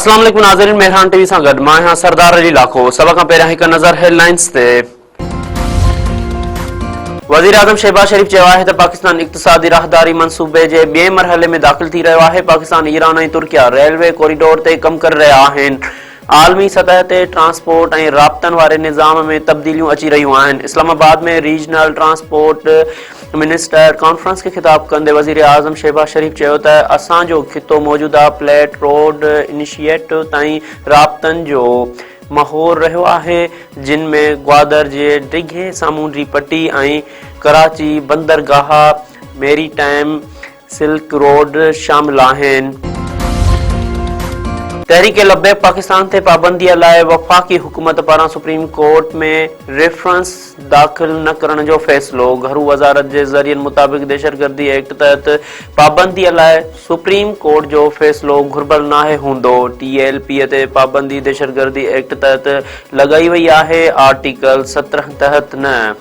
अस्सलाम वालेकुम नाज़रीन, मेहरान टीवी सां गॾु मां आहियां सरदार अली लाखो। सभ खां पहिरियां हिकु नज़र हेडलाइंस ते। वज़ीर आज़म शहबाज शरीफ चयो आहे त पाकिस्तान इक़्तिसादी राहदारी मंसूबे जे ॿिएं मरहले में दाख़िल थी रहियो आहे। पाकिस्तान, ईरान ऐं तुर्किया रेलवे कॉरिडोर ते कमु करे रहिया आहिनि। आलमी सतह ते ट्रांसपोर्ट ऐं राब्तनि वारे निज़ाम में तब्दीलियूं अची रहियूं आहिनि। इस्लामाबाद में रीजनल ट्रांसपोर्ट मिनिस्टर कॉन्फ्रेंस खे ख़िताब कंदे वज़ीर आज़म शहबाज शरीफ चयो त असांजो खितो मौजूदा प्लेट रोड इनिशिएटिव ताईं राब्तनि जो माहौल रहियो आहे, जिन में ग्वादर जे डिघे सामूंडी पट्टी ऐं कराची बंदरगाह मेरीटाइम सिल्क रोड शामिल आहिनि। तहरीक लब्बैक पाकिस्तान ते पाबंदीअ लाइ वफ़ाक़ी हुकूमत पारां सुप्रीम कोर्ट में रेफरेंस दाख़िल न करण जो फ़ैसिलो। घरू वज़ारत जे ज़रियनि मुताबिक़ दहशतगर्दी एक्ट तहत पाबंदीअ लाइ सुप्रीम कोर्ट जो फ़ैसिलो घुर्बल नाहे हूंदो। TLP ते पाबंदी दहशतगर्दी एक्ट तहत लॻाई वई आहे, आर्टिकल 17 तहत न।